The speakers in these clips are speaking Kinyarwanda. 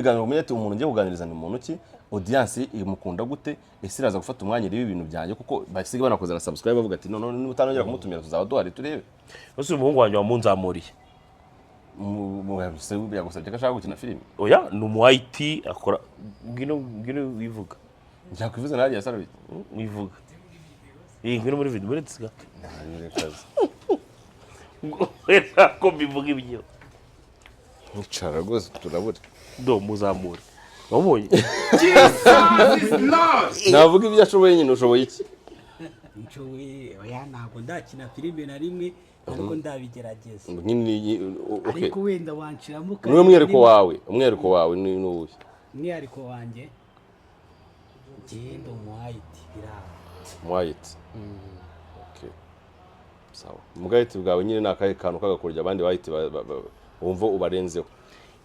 Biganiro umenye ati umuntu ngiye kuganiriza ni umuntu ki, audience imukunda gute, ese iraza gufata umwanya ibi bintu byanjye kuko basiga banakoze na subscribe bavuga ati none nimutanongera kumutumira tuzaba duhari turebe. Ese umuhungu wanjye wamunzamuriye Yagusabye ko ashaka gukina filime. oya ni umuwayiti akora ngino wivuga Byakwivuze nagiye asarabye. wivuga ngino muri video muri tsiga wera ko bivuga ibyo Ncara rwose turabura. do muzamure wabonye Navuga ibyo ashoboye nyine ushoboye iki? Nshoboye oya ntabwo ndakina filime na rimwe ariko ndabigerageza. Okay. Ariko wenda wanshiramo Niwe umwereko wawe ni nuwe. Umwihariko wanjye genda umuwayiti biraba. White. Okay. Sawa. Mugahita bwawe nyine nakaye kantu kagakurya abandi white wumva ubarenzeho.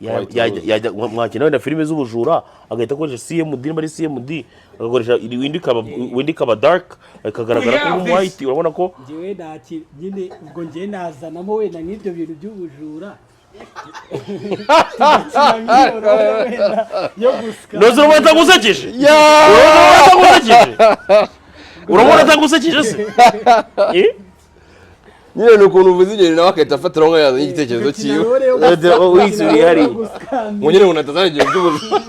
yajya mwakina wenda filime z'ubujura agahita akoresha CMD nimba ari CMD agakoresha windika dark akagaragara ko white urabona ko Njyewe naki nyine ubwo ngiye nazanamo wenda nk'ibyo bintu by'ubujura. nozo urabona atagusekeje urabona atagusekeje se Nyine nukuntu uvuze ibyo nawe akahita afatira ngo yazanye igitekerezo cyiwe. wisuri hari Munyine ngo natazana igihe by'ubuzima.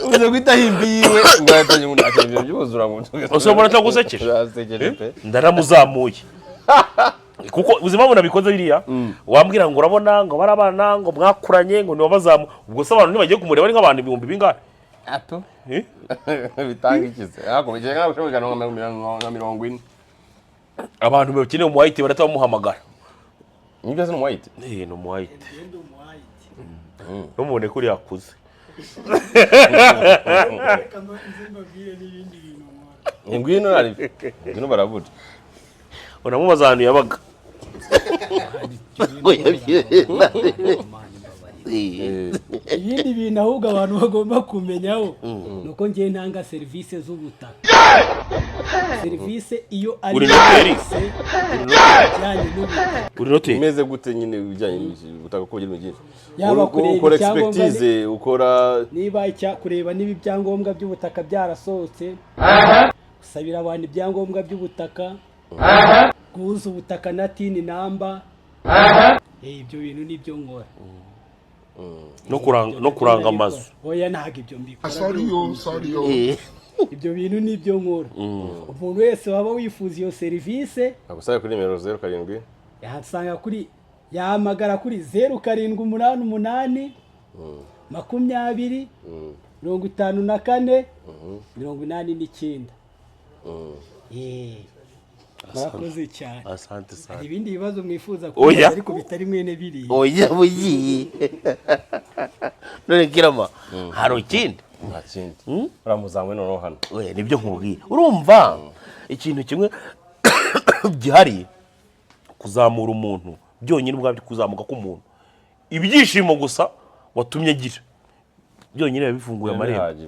Uze kwita himbiwe ngo yatanye ngo natazana ibyo by'ubuzima ngo urabona atagusekeje ndaramuzamuye kuko ubuzima buna bikoze biriya wambwira ngo urabona ngo barabana ngo mwakuranye ngo niwabazamu ubwo se abantu ntibagiye kumureba ari nk'abantu ibihumbi bingahe ato bitanga ikize hakomeje nka gushobora nka 40. abantu bakeneye umuwayiti baratamuhamagara Nibyo se n'umuwayiti? ni umuwayiti numubone kuri yakuze Ngwino ari ngwino barabura. unamubaza ahantu yabaga Ibindi bintu ahubwo abantu bagomba kumenyaho nuko ngiye ntanga serivisi z'ubutaka. Serivisi iyo ari uri noteri cyane n'ubutaka. uri noteri Imeze gute nyine bijyanye n'ubutaka ko bigira byinshi. Yaba kureba ukora icyangombwa expertise ukora niba kureba niba ibyangombwa by'ubutaka byarasohotse, usabira abantu ibyangombwa by'ubutaka, guhuza ubutaka na tini namba, ibyo bintu nibyo nkora. no kuranga amazu oya ntabwo ibyo mbikora. Ibyo bintu nibyo nkora. Umuntu wese waba wifuza iyo serivisi agusaba kuri nimero 07 yahasanga kuri yahamagara kuri 0788 20 54 89. Murakoze cyane. asante sana Ibindi bibazo mwifuza Oya. ariko bitari mwene biri. oya bugiye none kirama hari ikindi nta kindi. Uramuzangwe noneho hano. oya nibyo nkubwira urumva ikintu kimwe gihari kuzamura umuntu byonyine ubwabyo kuzamuka k'umuntu ibyishimo gusa watumye agira byonyine bifunguye amarembo.